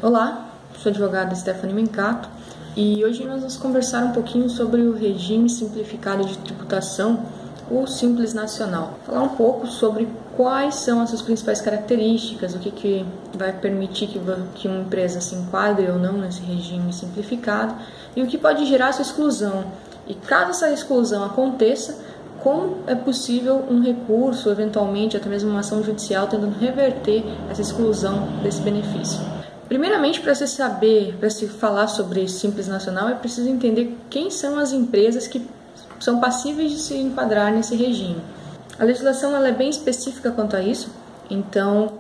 Olá, sou a advogada Stephanie Mencato e hoje nós vamos conversar um pouquinho sobre o regime simplificado de tributação, o Simples Nacional. Falar um pouco sobre quais são as suas principais características, o que vai permitir que uma empresa se enquadre ou não nesse regime simplificado e o que pode gerar sua exclusão. E caso essa exclusão aconteça, como é possível um recurso, eventualmente até mesmo uma ação judicial, tentando reverter essa exclusão desse benefício. Primeiramente, para se falar sobre Simples Nacional, é preciso entender quem são as empresas que são passíveis de se enquadrar nesse regime. A legislação ela é bem específica quanto a isso, então,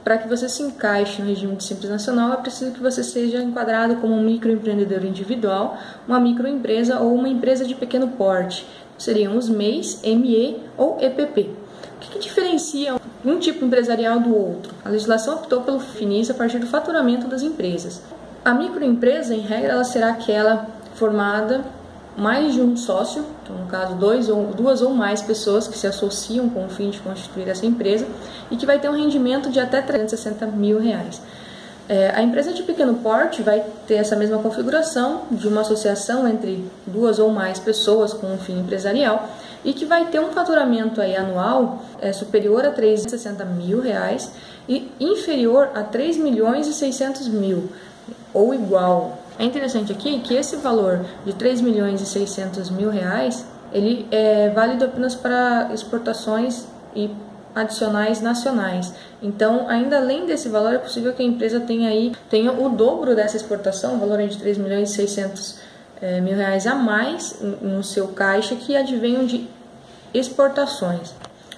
para que você se encaixe no regime de Simples Nacional, é preciso que você seja enquadrado como um microempreendedor individual, uma microempresa ou uma empresa de pequeno porte. Seriam os MEIs, ME ou EPP. O que diferencia um tipo empresarial do outro? A legislação optou pelo FINIS a partir do faturamento das empresas. A microempresa, em regra, ela será aquela formada mais de um sócio, então no caso duas ou mais pessoas que se associam com o fim de constituir essa empresa e que vai ter um rendimento de até R$360 mil. A empresa de pequeno porte vai ter essa mesma configuração de uma associação entre duas ou mais pessoas com um fim empresarial e que vai ter um faturamento aí anual superior a R$360 mil e inferior a R$3.600.000 ou igual. É interessante aqui que esse valor de R$3.600.000 ele é válido apenas para exportações e adicionais nacionais. Então, ainda além desse valor, é possível que a empresa tenha o dobro dessa exportação, o valor de R$3.600.000 a mais no seu caixa que advenham de exportações.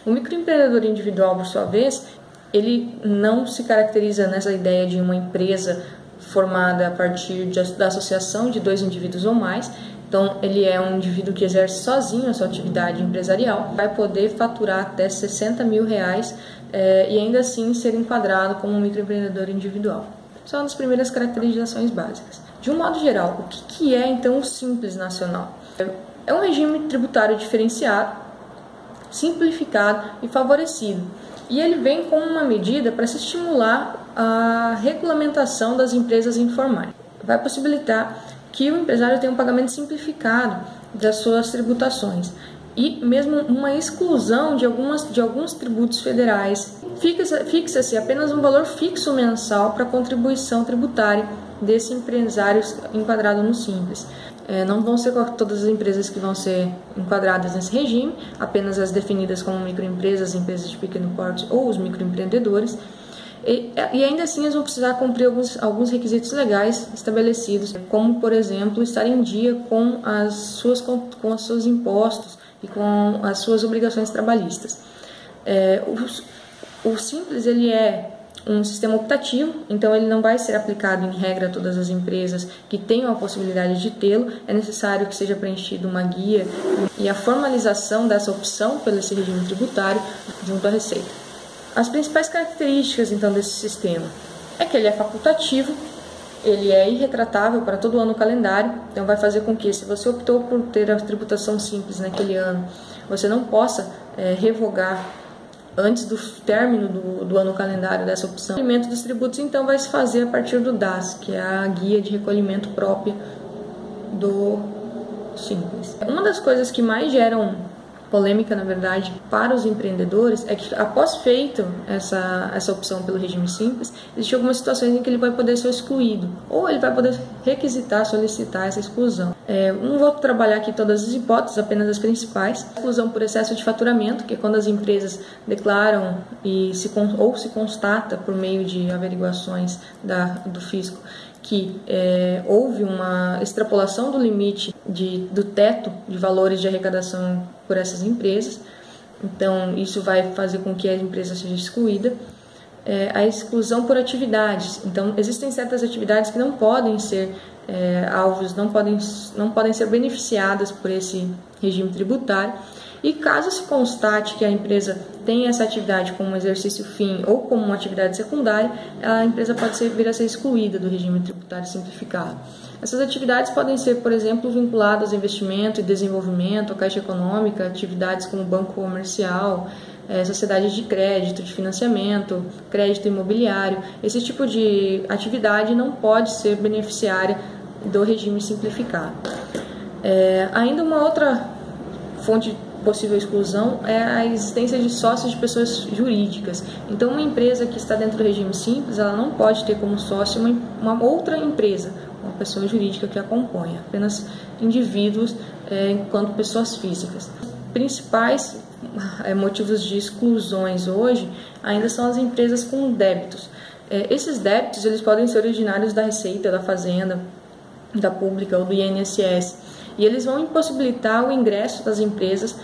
O microempreendedor individual, por sua vez, ele não se caracteriza nessa ideia de uma empresa formada a partir da associação de dois indivíduos ou mais. Então, ele é um indivíduo que exerce sozinho a sua atividade empresarial, vai poder faturar até R$60 mil e ainda assim ser enquadrado como um microempreendedor individual. São as primeiras caracterizações básicas. De um modo geral, o que é então o Simples Nacional? É um regime tributário diferenciado, simplificado e favorecido. E ele vem como uma medida para se estimular a regulamentação das empresas informais. Vai possibilitar que o empresário tenha um pagamento simplificado das suas tributações e mesmo uma exclusão de alguns tributos federais. Fixa-se apenas um valor fixo mensal para a contribuição tributária desse empresário enquadrado no Simples. Não vão ser todas as empresas que vão ser enquadradas nesse regime, apenas as definidas como microempresas, empresas de pequeno porte ou os microempreendedores. E ainda assim eles vão precisar cumprir alguns requisitos legais estabelecidos, como, por exemplo, estar em dia com os seus impostos e com as suas obrigações trabalhistas. O Simples ele é um sistema optativo, então ele não vai ser aplicado em regra a todas as empresas que tenham a possibilidade de tê-lo. É necessário que seja preenchida uma guia e a formalização dessa opção pelo esse regime tributário junto à Receita. As principais características, então, desse sistema é que ele é facultativo, ele é irretratável para todo ano calendário, então vai fazer com que, se você optou por ter a tributação simples naquele ano, você não possa revogar antes do término do ano calendário dessa opção. O recolhimento dos tributos, então, vai se fazer a partir do DAS, que é a guia de recolhimento própria do Simples. Uma das coisas que mais geram polêmica, na verdade, para os empreendedores é que, após feito essa opção pelo regime simples, existem algumas situações em que ele vai poder ser excluído, ou ele vai poder solicitar essa exclusão. Não vou trabalhar aqui todas as hipóteses, apenas as principais. Exclusão por excesso de faturamento, que é quando as empresas declaram ou se constata por meio de averiguações do fisco que houve uma extrapolação do limite do teto de valores de arrecadação por essas empresas. Então, isso vai fazer com que a empresa seja excluída. A exclusão por atividades. Então, existem certas atividades que não podem ser alvos, não podem ser beneficiadas por esse regime tributário. E caso se constate que a empresa tem essa atividade como um exercício fim ou como uma atividade secundária, a empresa pode vir a ser excluída do regime tributário simplificado. Essas atividades podem ser, por exemplo, vinculadas a investimento e desenvolvimento, a caixa econômica, atividades como banco comercial, sociedade de crédito, de financiamento, crédito imobiliário. Esse tipo de atividade não pode ser beneficiária do regime simplificado. Ainda uma outra fonte de possível exclusão é a existência de sócios de pessoas jurídicas. Então, uma empresa que está dentro do regime simples, ela não pode ter como sócio uma outra empresa, uma pessoa jurídica que a acompanha, apenas indivíduos enquanto pessoas físicas. Principais motivos de exclusões hoje ainda são as empresas com débitos. Esses débitos eles podem ser originários da Receita, da Fazenda, da Pública ou do INSS, e eles vão impossibilitar o ingresso das empresas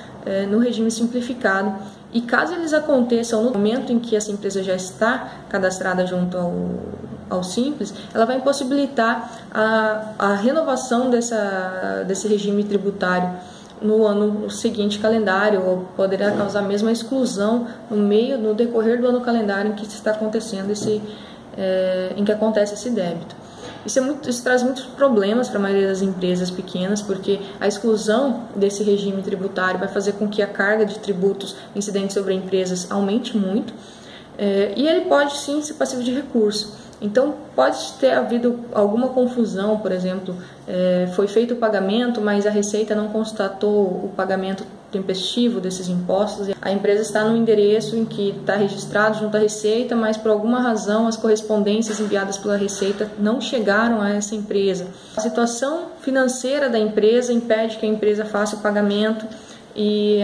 no regime simplificado. E caso eles aconteçam no momento em que essa empresa já está cadastrada junto ao Simples, ela vai impossibilitar a renovação desse regime tributário no ano seguinte calendário, ou poderá causar a mesma exclusão no decorrer do ano calendário em que está acontecendo em que acontece esse débito. Isso traz muitos problemas para a maioria das empresas pequenas, porque a exclusão desse regime tributário vai fazer com que a carga de tributos incidentes sobre empresas aumente muito, e ele pode sim ser passivo de recurso. Então, pode ter havido alguma confusão, por exemplo, foi feito o pagamento, mas a Receita não constatou o pagamento tempestivo desses impostos. A empresa está no endereço em que está registrado junto à Receita, mas por alguma razão as correspondências enviadas pela Receita não chegaram a essa empresa. A situação financeira da empresa impede que a empresa faça o pagamento e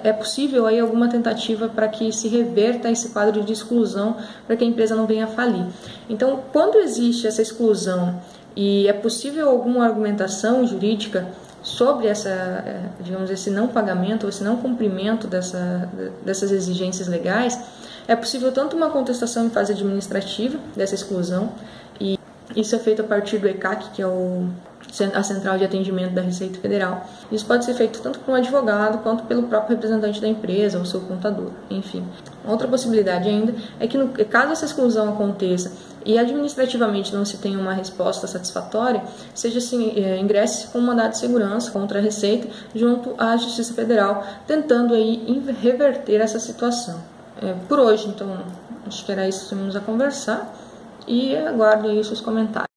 é possível aí alguma tentativa para que se reverta esse quadro de exclusão, para que a empresa não venha a falir. Então, quando existe essa exclusão e é possível alguma argumentação jurídica sobre esse não pagamento ou esse não cumprimento dessas exigências legais, é possível tanto uma contestação em fase administrativa dessa exclusão, e isso é feito a partir do ECAC, que é a Central de Atendimento da Receita Federal. Isso pode ser feito tanto por um advogado quanto pelo próprio representante da empresa ou seu contador, enfim. Outra possibilidade ainda é que, caso essa exclusão aconteça e administrativamente não se tenha uma resposta satisfatória, ingresse com um mandado de segurança contra a Receita junto à Justiça Federal, tentando aí reverter essa situação. Por hoje, então, acho que era isso que tínhamos a conversar, e aguardo aí os seus comentários.